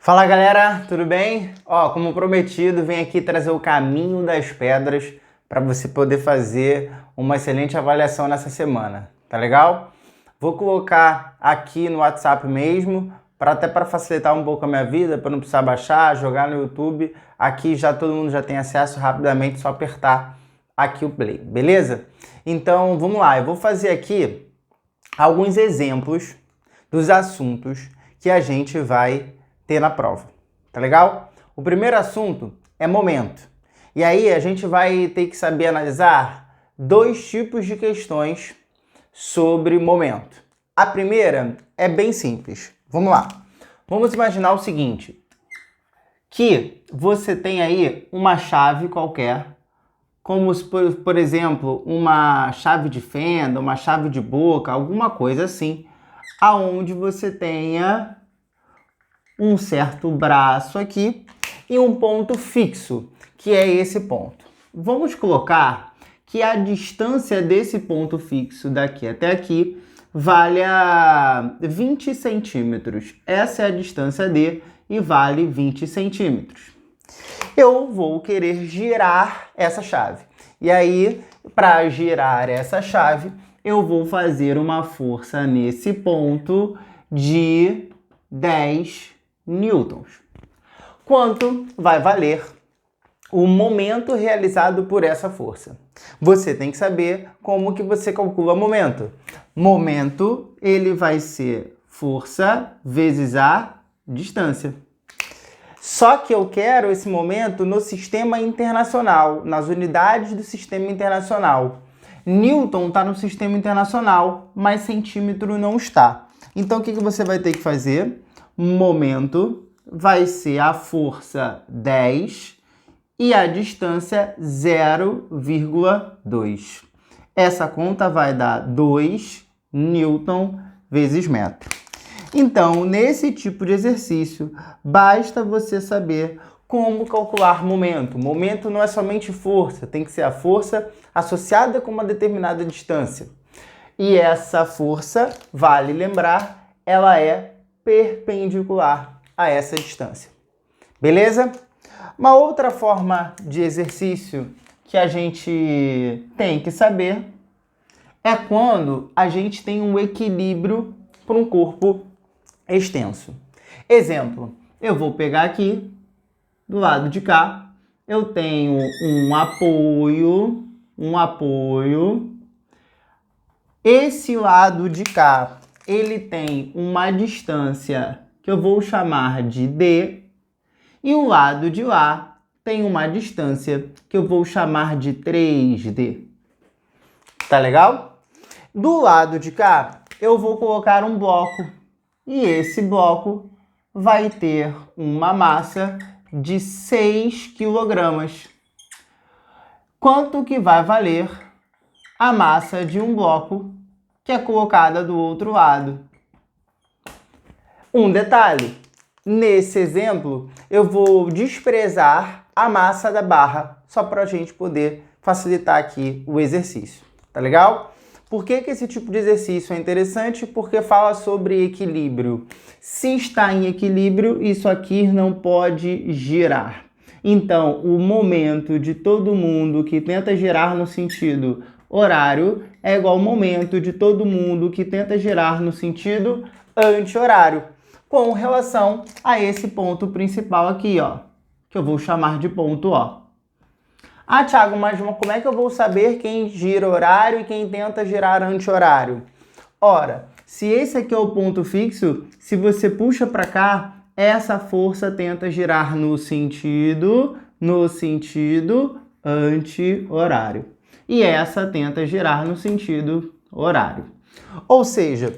Fala galera, tudo bem? Como prometido, venho aqui trazer o caminho das pedras para você poder fazer uma excelente avaliação nessa semana, tá legal? Vou colocar aqui no WhatsApp mesmo, até para facilitar um pouco a minha vida, para não precisar baixar, jogar no YouTube. Aqui já todo mundo já tem acesso rapidamente, só apertar aqui o play, beleza? Então vamos lá, eu vou fazer aqui alguns exemplos dos assuntos que a gente vai ter na prova, tá legal? O primeiro assunto é momento. E aí a gente vai ter que saber analisar dois tipos de questões sobre momento. A primeira é bem simples. Vamos lá. Vamos imaginar o seguinte, que você tem aí uma chave qualquer, como por exemplo, uma chave de fenda, uma chave de boca, alguma coisa assim, aonde você tenha um certo braço aqui e um ponto fixo, que é esse ponto. Vamos colocar que a distância desse ponto fixo daqui até aqui valha 20 centímetros. Essa é a distância D e vale 20 centímetros. Eu vou querer girar essa chave. E aí, para girar essa chave, eu vou fazer uma força nesse ponto de 10 newtons. Quanto vai valer o momento realizado por essa força? Você tem que saber como que você calcula momento. Momento, ele vai ser força vezes a distância. Só que eu quero esse momento no sistema internacional, nas unidades do sistema internacional. Newton está no sistema internacional, mas centímetro não está. Então, o que você vai ter que fazer? Momento vai ser a força 10 e a distância 0,2. Essa conta vai dar 2 newton vezes metro. Então, nesse tipo de exercício, basta você saber como calcular momento. Momento não é somente força, tem que ser a força associada com uma determinada distância. E essa força, vale lembrar, ela é perpendicular a essa distância. Beleza? Uma outra forma de exercício que a gente tem que saber é quando a gente tem um equilíbrio para um corpo extenso. Exemplo, eu vou pegar aqui, do lado de cá, eu tenho um apoio. Esse lado de cá, ele tem uma distância que eu vou chamar de D, e o lado de lá tem uma distância que eu vou chamar de 3D. Tá legal? Do lado de cá, eu vou colocar um bloco, e esse bloco vai ter uma massa de 6 kg. Quanto que vai valer a massa de um bloco que é colocada do outro lado? Um detalhe, nesse exemplo, eu vou desprezar a massa da barra, só para a gente poder facilitar aqui o exercício, tá legal? Por que esse tipo de exercício é interessante? Porque fala sobre equilíbrio. Se está em equilíbrio, isso aqui não pode girar. Então, o momento de todo mundo que tenta girar no sentido horário é igual ao momento de todo mundo que tenta girar no sentido anti-horário, com relação a esse ponto principal aqui, ó, que eu vou chamar de ponto O. Ah, Thiago, mas como é que eu vou saber quem gira horário e quem tenta girar anti-horário? Ora, se esse aqui é o ponto fixo, se você puxa para cá, essa força tenta girar no sentido anti-horário. E essa tenta girar no sentido horário. Ou seja,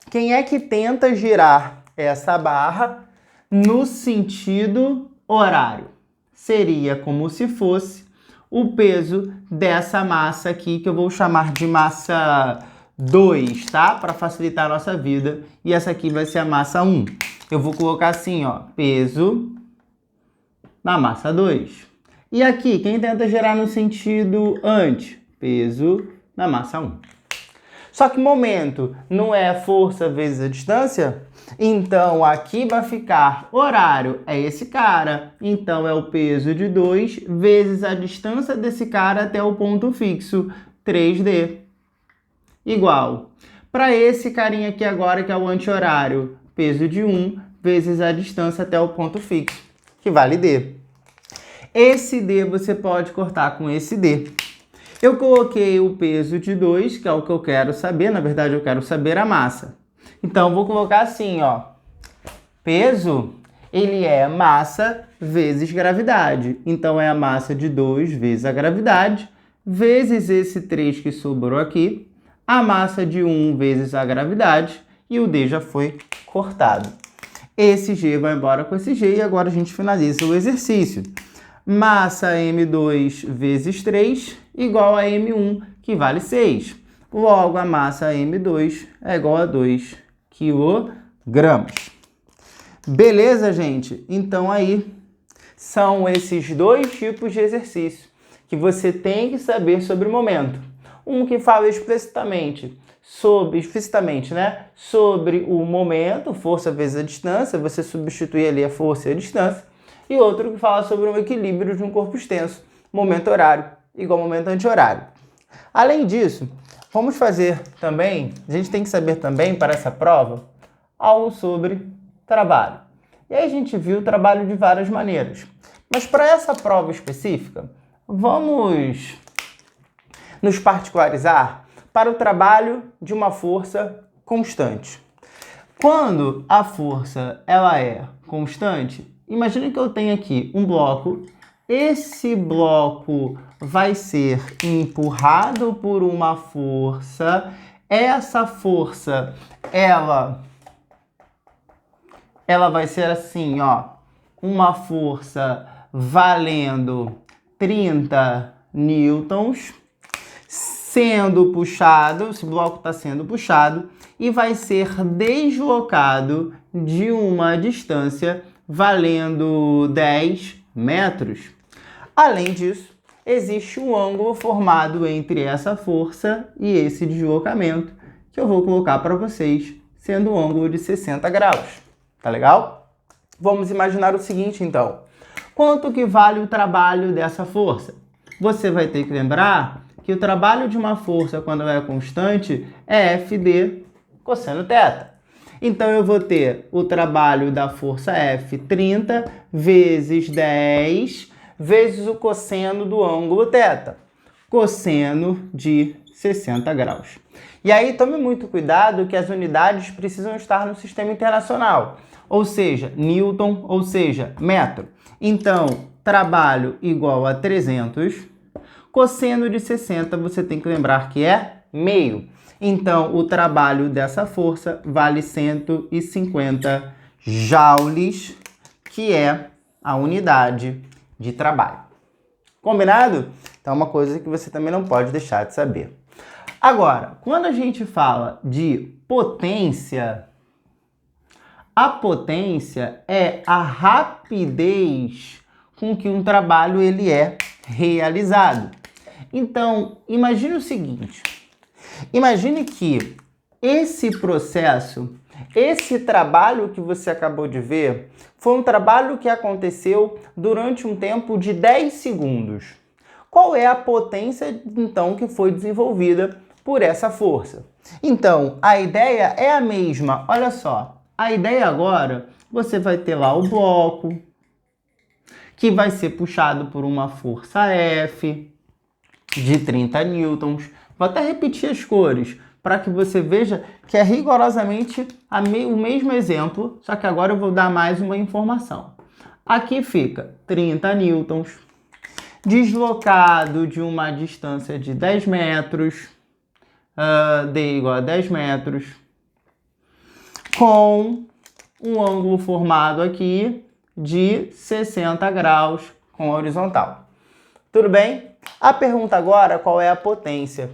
quem é que tenta girar essa barra no sentido horário? Seria como se fosse o peso dessa massa aqui, que eu vou chamar de massa 2, tá? Para facilitar a nossa vida. E essa aqui vai ser a massa 1. Eu vou colocar assim, ó, peso na massa 2. E aqui, quem tenta girar no sentido anti? Peso na massa 1. Só que momento não é força vezes a distância? Então, aqui vai ficar horário, é esse cara. Então, é o peso de 2 vezes a distância desse cara até o ponto fixo, 3D. Igual. Para esse carinha aqui agora, que é o anti-horário, peso de 1 vezes a distância até o ponto fixo, que vale D. Esse D você pode cortar com esse D. Eu coloquei o peso de 2, que é o que eu quero saber. Na verdade, eu quero saber a massa. Então, vou colocar assim, ó. Peso, ele é massa vezes gravidade. Então, é a massa de 2 vezes a gravidade, vezes esse 3 que sobrou aqui, a massa de 1 vezes a gravidade, e o D já foi cortado. Esse G vai embora com esse G, e agora a gente finaliza o exercício. Massa M2 vezes 3 igual a M1, que vale 6. Logo, a massa M2 é igual a 2 quilogramas. Beleza, gente? Então, aí são esses dois tipos de exercício que você tem que saber sobre o momento. Um que fala explicitamente, né, sobre o momento, força vezes a distância, você substitui ali a força e a distância. E outro que fala sobre o equilíbrio de um corpo extenso, momento horário igual momento anti-horário. Além disso, vamos fazer também, a gente tem que saber também para essa prova, algo sobre trabalho. E aí a gente viu o trabalho de várias maneiras. Mas para essa prova específica, vamos nos particularizar para o trabalho de uma força constante. Quando a força ela é constante, imagine que eu tenho aqui um bloco. Esse bloco vai ser empurrado por uma força. Essa força, ela vai ser assim, ó, uma força valendo 30 newtons, sendo puxado, esse bloco está sendo puxado, e vai ser deslocado de uma distância valendo 10 metros. Além disso, existe um ângulo formado entre essa força e esse deslocamento, que eu vou colocar para vocês, sendo um ângulo de 60 graus. Tá legal? Vamos imaginar o seguinte, então. Quanto que vale o trabalho dessa força? Você vai ter que lembrar que o trabalho de uma força, quando ela é constante, é FD cosseno θ. Então, eu vou ter o trabalho da força F, 30, vezes 10, vezes o cosseno do ângulo θ, cosseno de 60 graus. E aí, tome muito cuidado que as unidades precisam estar no sistema internacional, ou seja, Newton, ou seja, metro. Então, trabalho igual a 300, cosseno de 60 você tem que lembrar que é meio. Então, o trabalho dessa força vale 150 joules, que é a unidade de trabalho. Combinado? Então, é uma coisa que você também não pode deixar de saber. Agora, quando a gente fala de potência, a potência é a rapidez com que um trabalho ele é realizado. Então, imagine o seguinte. Imagine que esse processo, esse trabalho que você acabou de ver, foi um trabalho que aconteceu durante um tempo de 10 segundos. Qual é a potência, então, que foi desenvolvida por essa força? Então, a ideia é a mesma. Olha só, a ideia agora, você vai ter lá o bloco, que vai ser puxado por uma força F de 30 newtons. Vou até repetir as cores, para que você veja que é rigorosamente o mesmo exemplo, só que agora eu vou dar mais uma informação. Aqui fica 30 newtons, deslocado de uma distância de 10 metros, D igual a 10 metros, com um ângulo formado aqui de 60 graus com a horizontal. Tudo bem? A pergunta agora, qual é a potência?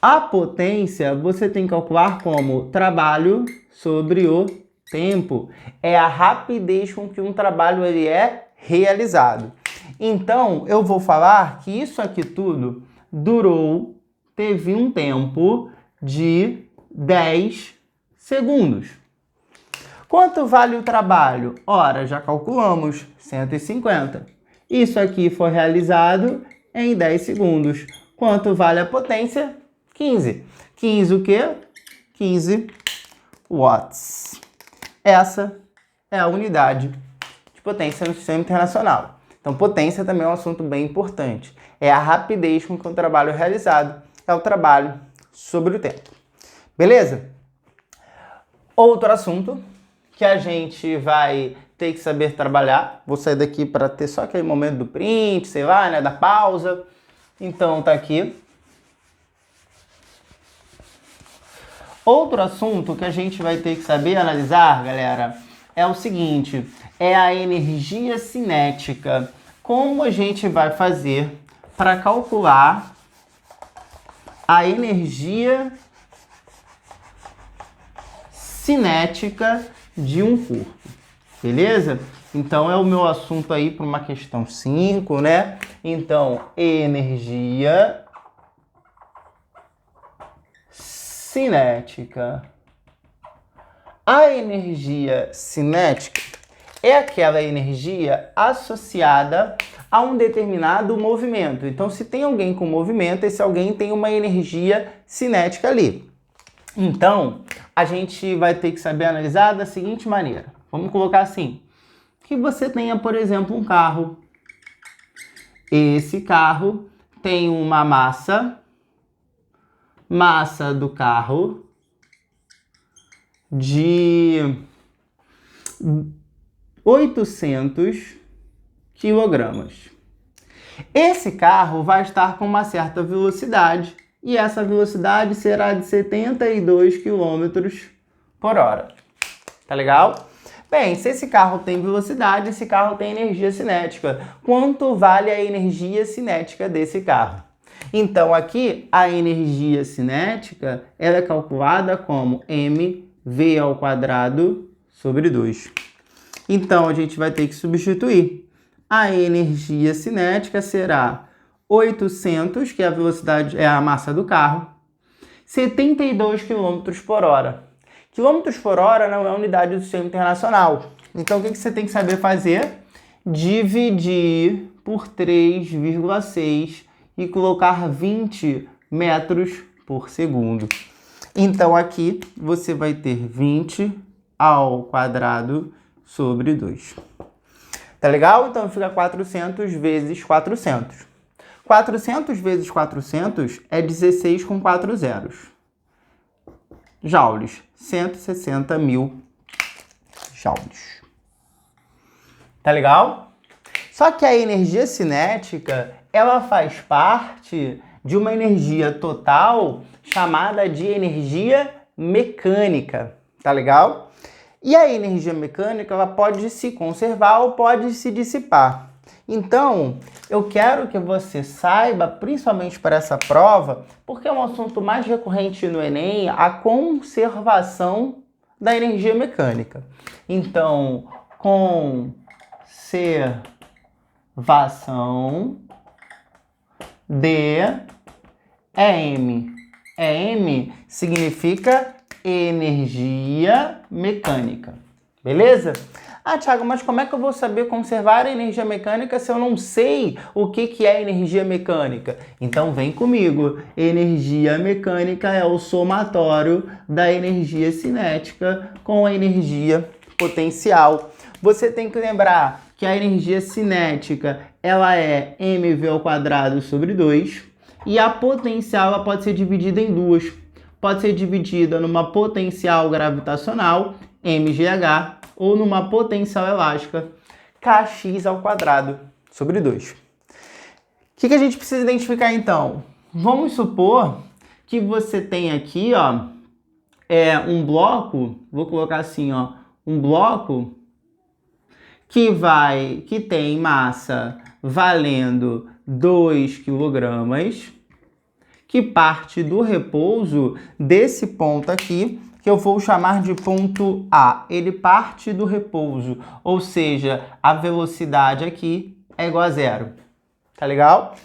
A potência você tem que calcular como trabalho sobre o tempo. É a rapidez com que um trabalho ele é realizado. Então, eu vou falar que isso aqui tudo teve um tempo de 10 segundos. Quanto vale o trabalho? Ora, já calculamos, 150. Isso aqui foi realizado em 10 segundos. Quanto vale a potência? 15. 15 o quê? 15 watts. Essa é a unidade de potência no sistema internacional. Então, potência também é um assunto bem importante. É a rapidez com que o trabalho é realizado. É o trabalho sobre o tempo. Beleza? Outro assunto que a gente vai ter que saber trabalhar. Vou sair daqui para ter só aquele momento do print, sei lá, né, da pausa. Então, tá aqui. Outro assunto que a gente vai ter que saber analisar, galera, é o seguinte, é a energia cinética. Como a gente vai fazer para calcular a energia cinética de um corpo, beleza? Então, é o meu assunto aí para uma questão 5, né? Então, energia cinética. A energia cinética é aquela energia associada a um determinado movimento. Então, se tem alguém com movimento, esse alguém tem uma energia cinética ali. Então, a gente vai ter que saber analisar da seguinte maneira. Vamos colocar assim. Que você tenha, por exemplo, um carro. Esse carro tem uma massa do carro de 800 quilogramas. Esse carro vai estar com uma certa velocidade e essa velocidade será de 72 km por hora. Tá legal? Bem, se esse carro tem velocidade, esse carro tem energia cinética. Quanto vale a energia cinética desse carro? Então, aqui, a energia cinética ela é calculada como mv² sobre 2. Então, a gente vai ter que substituir. A energia cinética será 800, que é a velocidade, é a massa do carro, 72 km por hora. Quilômetros por hora não é unidade do sistema internacional. Então, o que você tem que saber fazer? Dividir por 3,6 e colocar 20 metros por segundo. Então, aqui você vai ter 20 ao quadrado sobre 2. Tá legal? Então, fica 400 vezes 400. 400 vezes 400 é 16 com 4 zeros. Joules. 160 mil joules. Tá legal? Só que a energia cinética, ela faz parte de uma energia total chamada de energia mecânica. Tá legal? E a energia mecânica, ela pode se conservar ou pode se dissipar. Então, eu quero que você saiba, principalmente para essa prova, porque é um assunto mais recorrente no Enem, a conservação da energia mecânica. Então, conservação de EM. EM significa energia mecânica. Beleza? Ah, Thiago, mas como é que eu vou saber conservar a energia mecânica se eu não sei o que é energia mecânica? Então vem comigo. Energia mecânica é o somatório da energia cinética com a energia potencial. Você tem que lembrar que a energia cinética ela é mv² sobre 2 e a potencial ela pode ser dividida em duas. Pode ser dividida numa potencial gravitacional, mgh, ou numa potencial elástica, kx² sobre 2. O que a gente precisa identificar então? Vamos supor que você tem aqui, ó, um bloco, vou colocar assim, ó, um bloco que tem massa valendo 2 kg, que parte do repouso desse ponto aqui, que eu vou chamar de ponto A. Ele parte do repouso, ou seja, a velocidade aqui é igual a 0. Tá legal?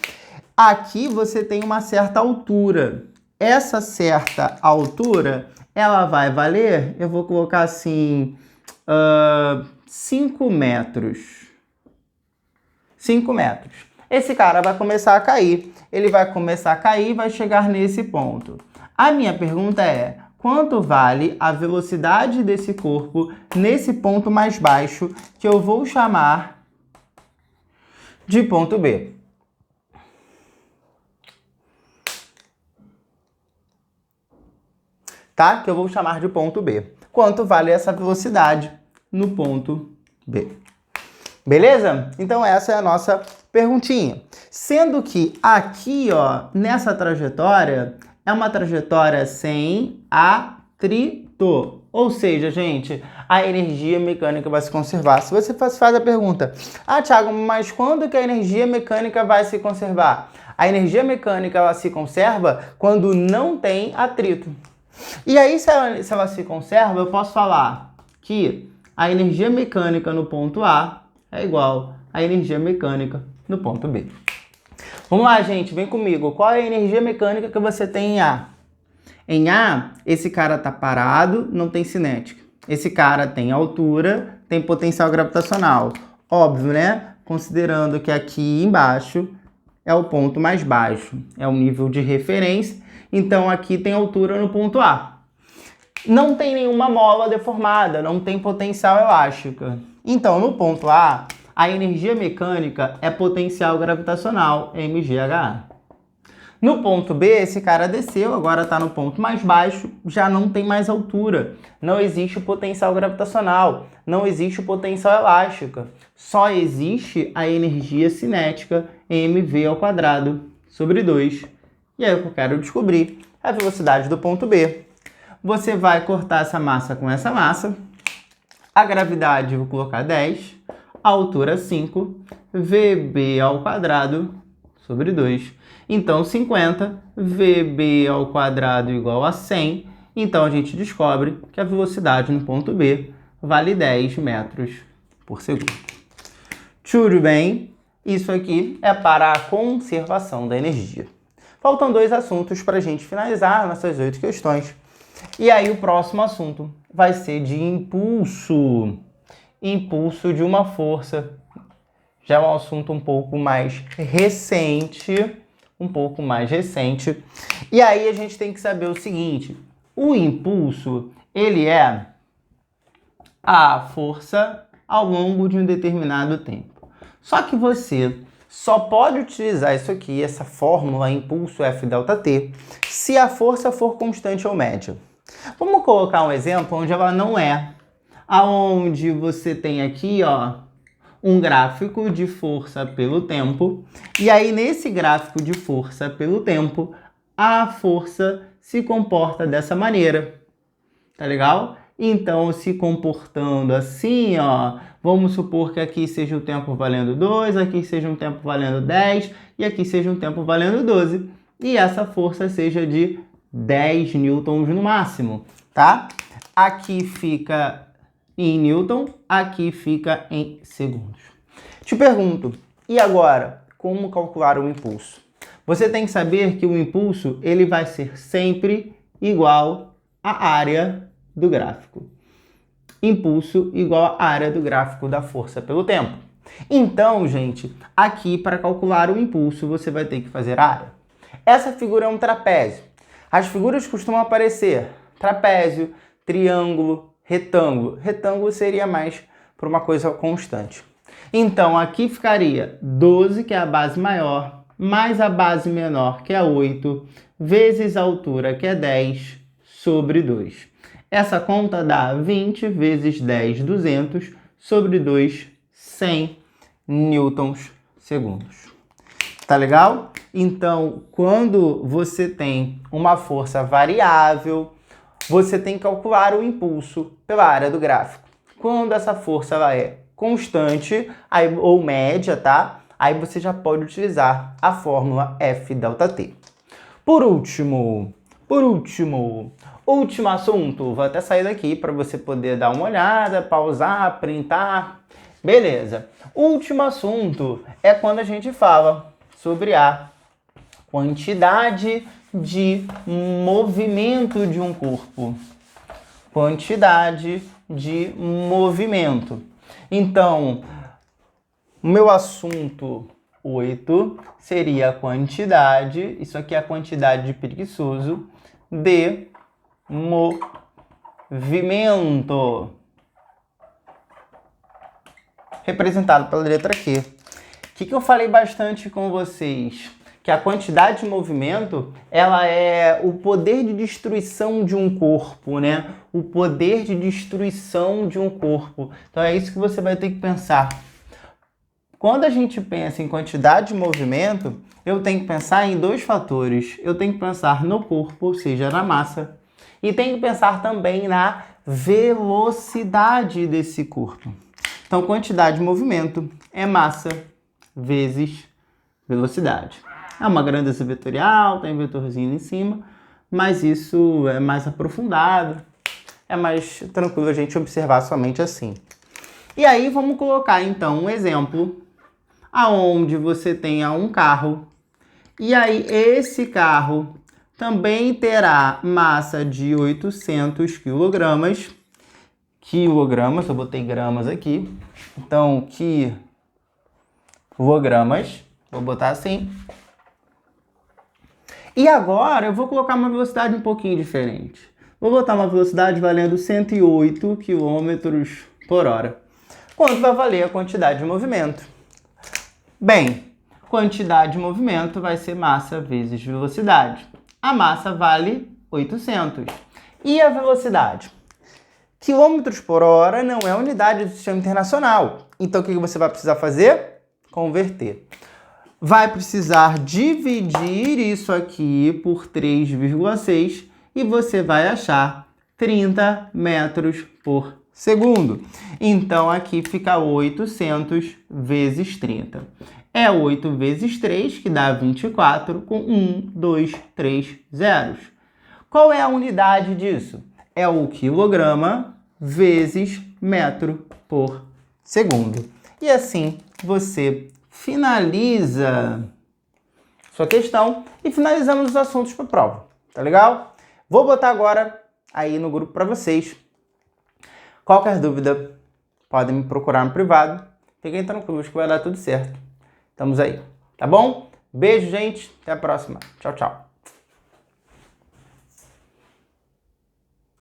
Aqui você tem uma certa altura. essa certa altura, ela vai valer, eu vou colocar assim, 5 metros. 5 metros. Esse cara vai começar a cair. Ele vai começar a cair e vai chegar nesse ponto. A minha pergunta é, quanto vale a velocidade desse corpo nesse ponto mais baixo, que eu vou chamar de ponto B? Tá? Que eu vou chamar de ponto B. Quanto vale essa velocidade no ponto B? Beleza? Então essa é a nossa perguntinha. Sendo que aqui, ó, nessa trajetória, é uma trajetória sem atrito. Ou seja, gente, a energia mecânica vai se conservar. Se você faz a pergunta, Thiago, mas quando que a energia mecânica vai se conservar? A energia mecânica ela se conserva quando não tem atrito. E aí, se ela se conserva, eu posso falar que a energia mecânica no ponto A é igual à energia mecânica no ponto B. Vamos lá, gente, vem comigo. Qual é a energia mecânica que você tem em A? Em A, esse cara tá parado, não tem cinética. Esse cara tem altura, tem potencial gravitacional. Óbvio, né? Considerando que aqui embaixo é o ponto mais baixo, é o nível de referência. Então, aqui tem altura no ponto A. Não tem nenhuma mola deformada, não tem potencial elástica. Então, no ponto A, a energia mecânica é potencial gravitacional, mgH. No ponto B, esse cara desceu, agora está no ponto mais baixo, já não tem mais altura. Não existe o potencial gravitacional, não existe o potencial elástica. Só existe a energia cinética, mv² sobre 2. E aí o que eu quero descobrir é a velocidade do ponto B. Você vai cortar essa massa com essa massa. A gravidade eu vou colocar 10. A altura 5. VB² sobre 2. Então 50. VB² igual a 100. Então a gente descobre que a velocidade no ponto B vale 10 metros por segundo. Tudo bem? Isso aqui é para a conservação da energia. Faltam 2 assuntos para a gente finalizar nossas 8 questões. E aí o próximo assunto vai ser de impulso. Impulso de uma força. Já é um assunto um pouco mais recente. E aí a gente tem que saber o seguinte. O impulso, ele é a força ao longo de um determinado tempo. Só que você só pode utilizar isso aqui, essa fórmula, impulso F∆t, se a força for constante ou média. Vamos colocar um exemplo onde ela não é. Aonde você tem aqui, ó, um gráfico de força pelo tempo. E aí, nesse gráfico de força pelo tempo, a força se comporta dessa maneira. Tá legal? Então, se comportando assim, ó, vamos supor que aqui seja o tempo valendo 2, aqui seja um tempo valendo 10 e aqui seja um tempo valendo 12. E essa força seja de 10 newtons no máximo, tá? Aqui fica em newton, aqui fica em segundos. Te pergunto, e agora, como calcular o impulso? Você tem que saber que o impulso ele vai ser sempre igual à área do gráfico. Impulso igual à área do gráfico da força pelo tempo. Então, gente, aqui para calcular o impulso você vai ter que fazer área. Essa figura é um trapézio. As figuras costumam aparecer trapézio, triângulo, retângulo. Retângulo seria mais para uma coisa constante. Então, aqui ficaria 12, que é a base maior, mais a base menor, que é 8, vezes a altura, que é 10, sobre 2. Essa conta dá 20 vezes 10, 200, sobre 2, 100 newtons segundos. Tá legal? Então, quando você tem uma força variável, você tem que calcular o impulso pela área do gráfico. Quando essa força ela é constante ou média, tá? Aí você já pode utilizar a fórmula F∆t. Por último assunto. Vou até sair daqui para você poder dar uma olhada, pausar, printar. Beleza. Último assunto é quando a gente fala sobre a quantidade de movimento de um corpo. Quantidade de movimento. Então, o meu assunto 8 seria a quantidade, isso aqui é a quantidade de preguiçoso, de movimento. Representado pela letra Q. O que eu falei bastante com vocês? Que a quantidade de movimento, ela é o poder de destruição de um corpo, né? O poder de destruição de um corpo. Então é isso que você vai ter que pensar. Quando a gente pensa em quantidade de movimento, eu tenho que pensar em dois fatores. Eu tenho que pensar no corpo, ou seja, na massa, e tenho que pensar também na velocidade desse corpo. Então, quantidade de movimento é massa vezes velocidade. É uma grandeza vetorial, tem um vetorzinho em cima, mas isso é mais aprofundado, é mais tranquilo a gente observar somente assim. E aí vamos colocar então um exemplo aonde você tenha um carro, e aí esse carro também terá massa de 800 quilogramas, eu botei gramas aqui, então quilogramas, vou botar assim. E agora eu vou colocar uma velocidade um pouquinho diferente. Vou botar uma velocidade valendo 108 km por hora. Quanto vai valer a quantidade de movimento? Bem, quantidade de movimento vai ser massa vezes velocidade. A massa vale 800. E a velocidade? Quilômetros por hora não é unidade do sistema internacional. Então, o que você vai precisar fazer? Converter. Vai precisar dividir isso aqui por 3,6 e você vai achar 30 metros por segundo. Então, aqui fica 800 vezes 30. É 8 vezes 3, que dá 24, com 1, 2, 3 zeros. Qual é a unidade disso? É o quilograma vezes metro por segundo. E assim você finaliza sua questão e finalizamos os assuntos para a prova. Tá legal? Vou botar agora aí no grupo para vocês. Qualquer dúvida, podem me procurar no privado. Fiquem tranquilos que vai dar tudo certo. Estamos aí, tá bom? Beijo, gente. Até a próxima. Tchau, tchau.